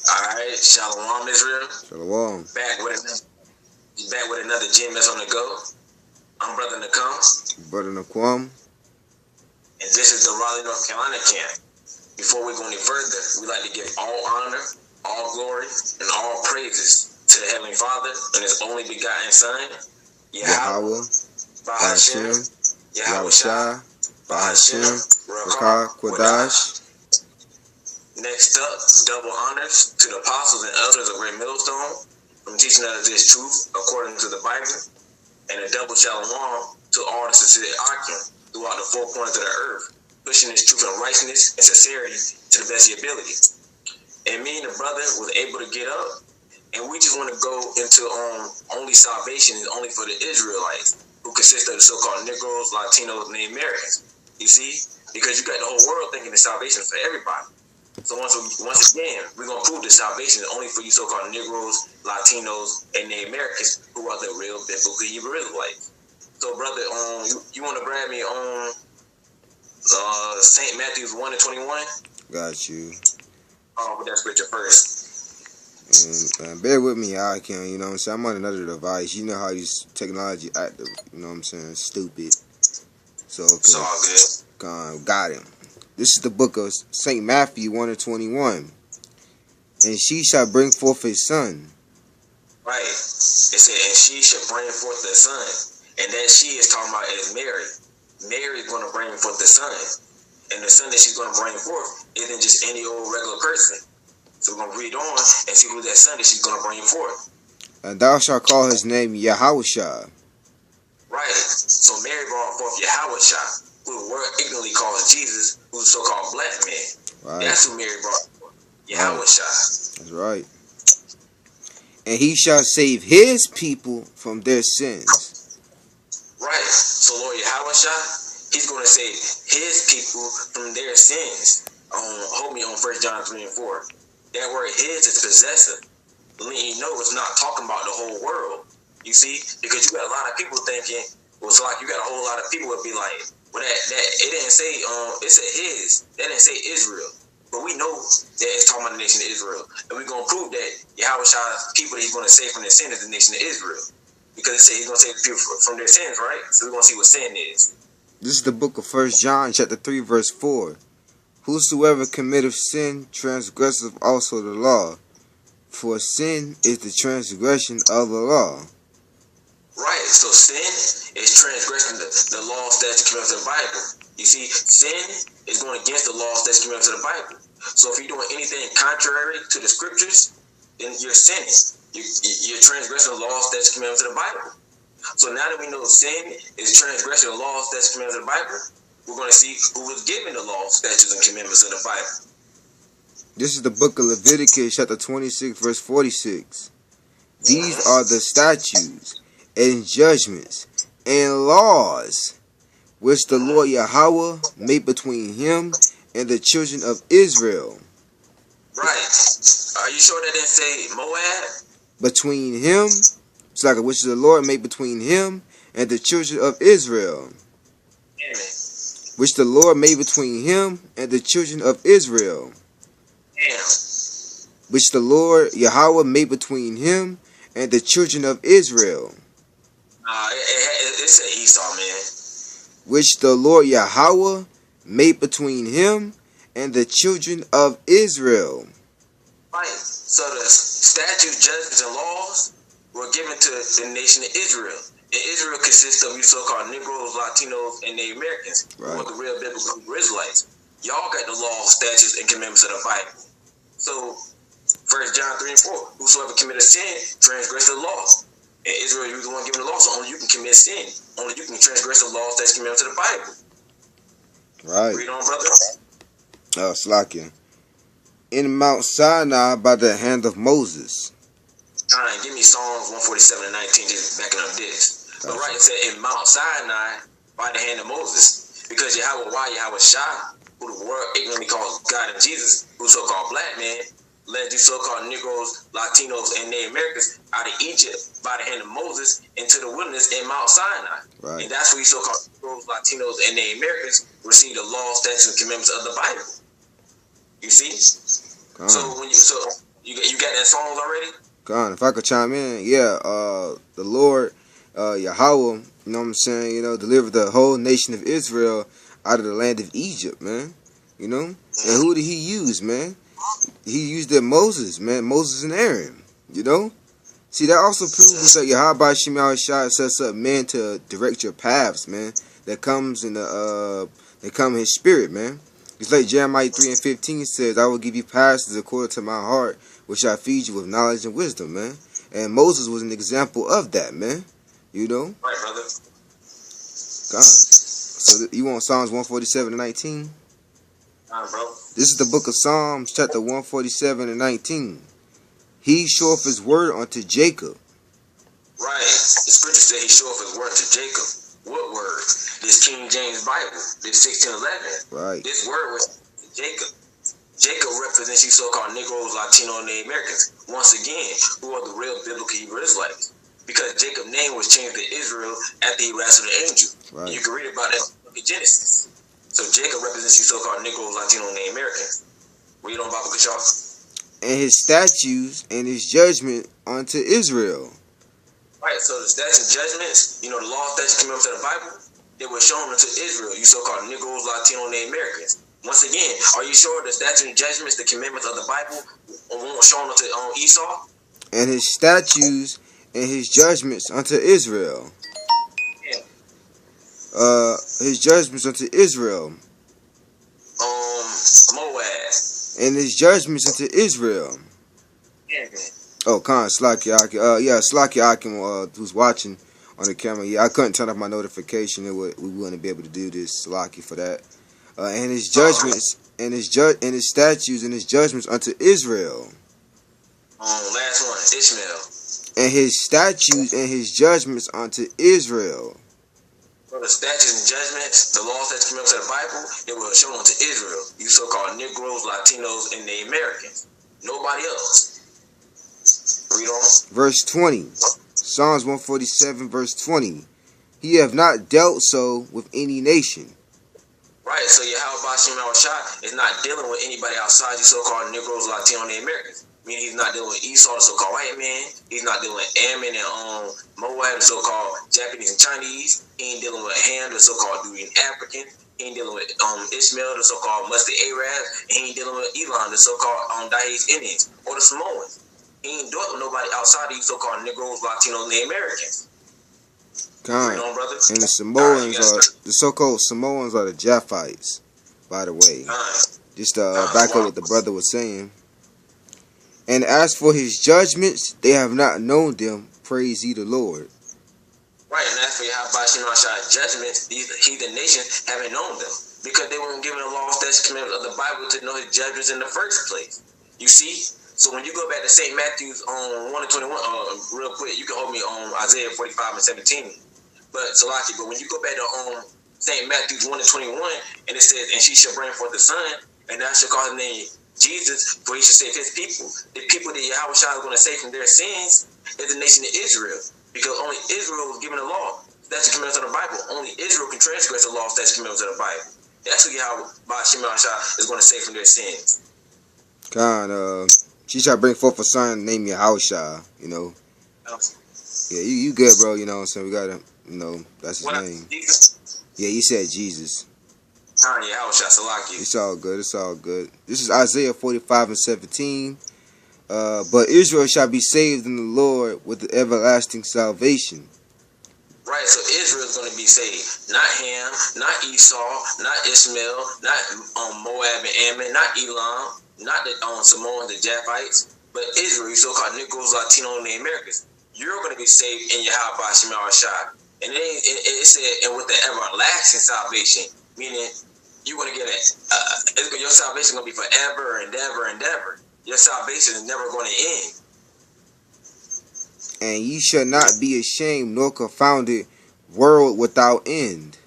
Alright, Shalom Israel. Shalom. Back with another gym that's on the go. I'm Brother Nakam. Brother Naquam. And this is the Raleigh, North Carolina camp. Before we go any further, we like to give all honor, all glory, and all praises to the Heavenly Father and His only begotten Son, Yahweh, Bahashem, Yahushua, Bahashem, Rakah, Quadash. Next up, double honors to the apostles and elders of Great Millstone from teaching us this truth according to the Bible, and a double shalom to all the sincere Akim throughout the four corners of the earth, pushing this truth and righteousness and sincerity to the best of your ability. And me and the brother was able to get up, and we just want to go into only salvation is only for the Israelites, who consist of the so-called Negroes, Latinos, and Native Americans. You see? Because you got the whole world thinking the salvation is for everybody. So once again, we're going to prove that salvation is only for you so-called Negroes, Latinos, and Native Americans who are the real biblical Hebrew Israelites. So, brother, you want to grab me on St. Matthew 1 and 21? Got you. With that scripture first. And bear with me, I can. You know what I'm saying? I'm on another device. You know how these technology active. You know what I'm saying? Stupid. So, okay. It's all good. Got him. This is the book of St. Matthew 1 and 21. And she shall bring forth a son. Right. It said, and she shall bring forth the son. And that she is talking about is Mary. Mary is going to bring forth the son. And the son that she's going to bring forth isn't just any old regular person. So we're going to read on and see who that son that she's going to bring forth. And thou shalt call his name Yahushua. Right. So Mary brought forth Yahushua, who the world ignorantly calls Jesus, who's a so-called black man. Right. That's who Mary brought forth. Yahushua. That's right. And he shall save his people from their sins. Right. So Lord Yahushua, he's going to save his people from their sins. Hold me on 1 John 3 and 4. That word his is possessive. You know it's not talking about the whole world. You see? Because you got a lot of people thinking, well, so like you got a whole lot of people would be like, well, that it didn't say, it said his. That didn't say Israel. But we know that it's talking about the nation of Israel. And we're going to prove that Yahushua's people that he's going to save from their sin is the nation of Israel. Because it said he's going to save people from their sins, right? So we're going to see what sin is. This is the book of 1 John chapter 3 verse 4. Whosoever committeth sin transgresseth also the law. For sin is the transgression of the law. Right, so sin is transgressing the law, statutes, commandments of the Bible. You see, sin is going against the law, statutes, commandments of the Bible. So if you're doing anything contrary to the scriptures, then you're sinning. You're transgressing the law, statutes, commandments of the Bible. So now that we know sin is transgressing the law, statutes, commandments of the Bible, we're going to see who was given the law, statutes, and commandments of the Bible. This is the book of Leviticus chapter 26 verse 46. These are the statutes and judgments and laws which the Lord Yahweh made between him and the children of Israel. Right. Are you sure that didn't say Moab? Between him, it's like which the Lord made between him and the children of Israel. Amen. Which the Lord made between him and the children of Israel. Damn. Which the Lord Yahweh made between him and the children of Israel. It said Esau, man. Which the Lord Yahweh made between him and the children of Israel. Right. So the statutes, judgments, and laws were given to the nation of Israel. And Israel consists of you so-called Negroes, Latinos, and Native Americans, who are the real biblical Israelites. Y'all got the law, statutes, and commandments of the Bible. So, 1 John 3 and 4, whosoever committed sin, transgress the law. And Israel, you're the one giving the law, so only you can commit sin. Only you can transgress the law, statutes, and commandments of the Bible. Right. Read on, brother. Slakia. In Mount Sinai by the hand of Moses. All right, give me Psalms 147 and 19, just backing up this. But right, it said in Mount Sinai by the hand of Moses. Because Yahweh Shah, who the world ignorantly calls God and Jesus, who's so-called black man, led these so-called Negroes, Latinos, and Native Americans out of Egypt by the hand of Moses into the wilderness in Mount Sinai. Right. And that's where these so-called Negroes, Latinos, and Native Americans received the law, statutes, and commandments of the Bible. You see? So You got that songs already? God, if I could chime in, yeah, the Lord, Yahweh, you know what I'm saying, delivered the whole nation of Israel out of the land of Egypt, man. And who did he use, man? He used Moses, man, Moses and Aaron, See, that also proves that Yahweh Shem Shai sets up men to direct your paths, man. That comes in his spirit, man. It's like Jeremiah 3:15 says, I will give you pastors according to my heart, which I feed you with knowledge and wisdom, man. And Moses was an example of that, man. Right, brother. God. So you want Psalms 147:19? Bro. This is the book of Psalms, chapter 147:19. He showeth his word unto Jacob. Right. The scripture said he showeth his word to Jacob. What word? This King James Bible, this 1611. Right. This word was Jacob. Jacob represents you so-called Negroes, Latino, and Native Americans. Once again, who are the real biblical Hebrew Israelites? Because Jacob's name was changed to Israel after he wrestled the angel. Right. You can read about that in Genesis. So Jacob represents you so-called Negroes, Latino, and Native Americans. Read on Bible Kachar. And his statutes and his judgment unto Israel. Right, so the statutes and judgments, the law, statutes, commandments of the Bible, they were shown unto Israel, you so-called Negroes, Latino, and Native Americans. Once again, are you sure the statutes and judgments, the commandments of the Bible, weren't shown unto Esau? And his statutes and his judgments unto Israel. Yeah. His judgments unto Israel. Moab. And his judgments unto Israel. Yeah. Oh, Slaki Akim, who's watching on the camera. Yeah, I couldn't turn off my notification. We wouldn't be able to do this. Slaki for that. And his judgments and his statutes and his judgments unto Israel. Last one, Ishmael. And his statutes and his judgments unto Israel. So the statutes and judgments, the laws that come up to the Bible, they were shown unto Israel. You so-called Negroes, Latinos, and Native Americans. Nobody else. Read on. Verse 20. Psalms 147, verse 20. He have not dealt so with any nation. Right, so Yahweh Shem Shai is not dealing with anybody outside the so-called Negroes, Latino, and Native Americans. Meaning he's not dealing with Esau, the so-called white man. He's not dealing with Ammon and Moab, the so-called Japanese and Chinese. He ain't dealing with Ham, the so-called Dude African. He ain't dealing with Ishmael, the so-called Musty Arab. And he ain't dealing with Elon, the so-called Dahes Indians or the Samoans. He ain't dealing with nobody outside these so-called Negroes, Latinos, and Native Americans. God. On, and the Samoans the so-called Samoans are the Japhites, by the way. Just back up what the brother was saying. And as for his judgments, they have not known them. Praise ye the Lord. Right, and as for Yahweh Shem Shai's judgments, these heathen nations haven't known them because they weren't given the law, statutes, commandments of the Bible to know his judgments in the first place. You see? So when you go back to St. Matthew's 1:21, real quick, you can hold me on Isaiah 45 and 17. But when you go back to St. Matthew's 1:21, and it says, and she shall bring forth a son, and thou shalt call his name Jesus, for he should save his people. The people that Yahweh Shai is going to save from their sins is the nation of Israel. Because only Israel was given the law. That's the commandments of the Bible. Only Israel can transgress the law. That's the commandments of the Bible. That's who Yahweh Shem Shai is going to save from their sins. God, she shall bring forth a son named Yahushua, Yeah, you good, bro. You know what I'm saying? We got to, that's his name. Jesus? Yeah, you said Jesus. It's all good. It's all good. This is Isaiah 45 and 17. But Israel shall be saved in the Lord with the everlasting salvation. Right, so Israel is going to be saved. Not Ham, not Esau, not Ishmael, not Moab and Ammon, not Elam, not the Samoans, the Japhites, but Israel, you so-called Negroes, Latino, and the Americans. You're going to be saved in Yahweh Shem Shai. And it said, and with the everlasting salvation, meaning you're going to get your salvation is going to be forever and ever and ever. Your salvation is never going to end. And ye shall not be ashamed nor confounded, world without end.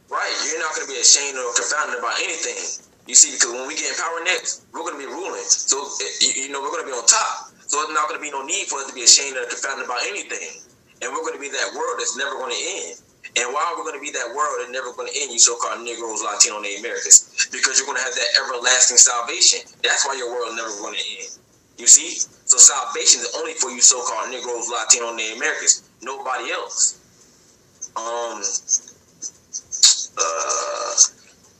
Right, you're not going to be ashamed or confounded about anything. You see, because when we get in power next, we're going to be ruling. So, we're going to be on top. So there's not going to be no need for us to be ashamed or confounded about anything. And we're going to be that world that's never going to end. And why we're going to be that world that's never going to end, you so-called Negroes, Latino, Native Americans? Because you're going to have that everlasting salvation. That's why your world is never going to end. You see? So salvation is only for you so-called Negroes, Latino, Native Americans. Nobody else.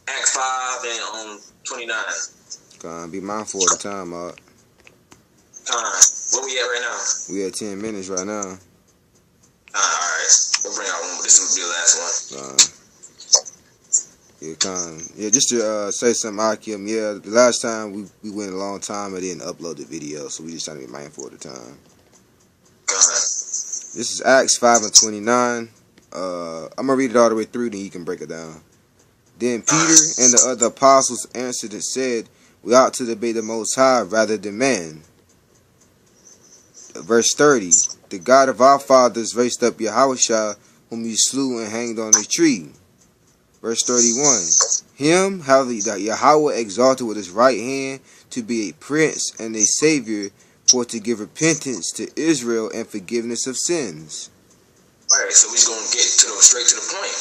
Acts 5 and 29. Be mindful of the time, Mark. Time. Where we at right now? We at 10 minutes right now. Alright. We'll bring out one. This will be the last one. Yeah, just to say something, Akim. Yeah, the last time we went a long time and didn't upload the video, so we just trying to be mindful of the time. This is Acts 5 and 29. I'm gonna read it all the way through, then you can break it down. Then Peter and the other apostles answered and said, "We ought to obey the Most High rather than man." Verse 30. The God of our fathers raised up Yahushua, whom you slew and hanged on a tree. Verse 31. Him have Yahweh exalted with his right hand to be a prince and a savior, for to give repentance to Israel and forgiveness of sins. Alright, so we're just going to get straight to the point.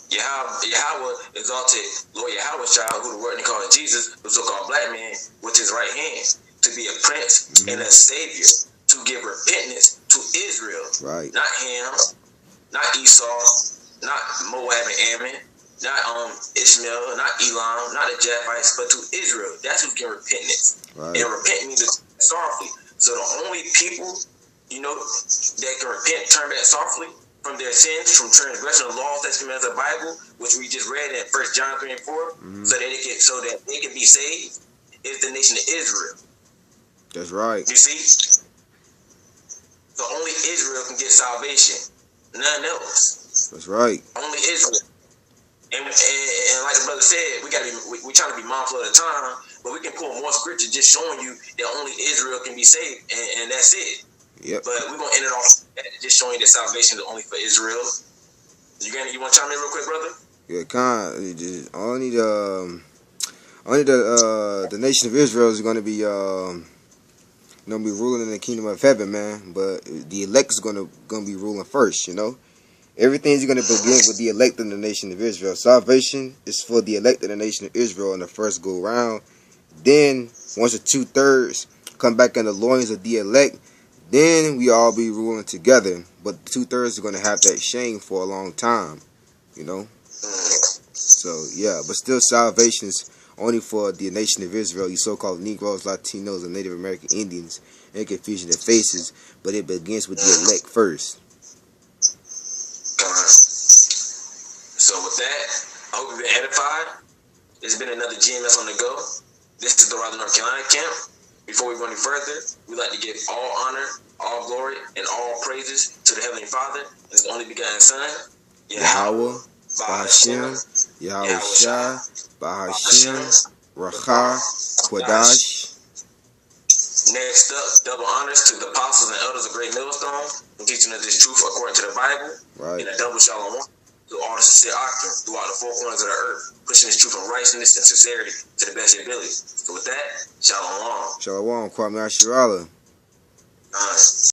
Yahweh exalted Lord Yahushua, who the word they call Jesus, the so-called black man, with his right hand, to be a prince and a savior, to give repentance to Israel. Right. Not Ham, not Esau, not Moab and Ammon, not Ishmael, not Elam, not the Japhites, but to Israel. That's who's getting repentance. Right. And repent means sorrowfully. So the only people, that can repent, turn back sorrowfully from their sins, from transgression of laws that's commanded in the Bible, which we just read in 1 John 3 and 4, so that they can be saved, is the nation of Israel. That's right. You see? So only Israel can get salvation. None else. That's right. Only Israel. And like the brother said, we trying to be mindful of the time, but we can pull more scripture just showing you that only Israel can be saved, and that's it. Yep. But we're gonna end it off just showing that salvation is only for Israel. You want to chime in real quick, brother? Yeah, only the nation of Israel is going to be be ruling in the kingdom of heaven, man. But the elect is gonna be ruling first. Everything's going to begin with the elect of the nation of Israel. Salvation is for the elect of the nation of Israel in the first go round. Then, once the 2/3 come back in the loins of the elect, then we all be ruling together. But the 2/3 are going to have that shame for a long time, So, yeah, but still salvation is only for the nation of Israel, you so-called Negroes, Latinos, and Native American Indians, and confusion that faces. But it begins with the elect first. So with that, I hope you've been edified. There's been another GMS on the go. This is the Raleigh, North Carolina camp. Before we go any further, we'd like to give all honor, all glory, and all praises to the Heavenly Father and His only begotten Son, Yahweh, Bahashem, Yahushua, Bahashem, Rakha, Quadash. Next up, double honors to the apostles and elders of Great Millstone, who teaching us this truth according to the Bible, right. And a double shalom to all the sincere Akim throughout the four corners of the earth, pushing this truth of righteousness and sincerity to the best of your ability. So with that, shalom. Shalom, Kwame Ashirala.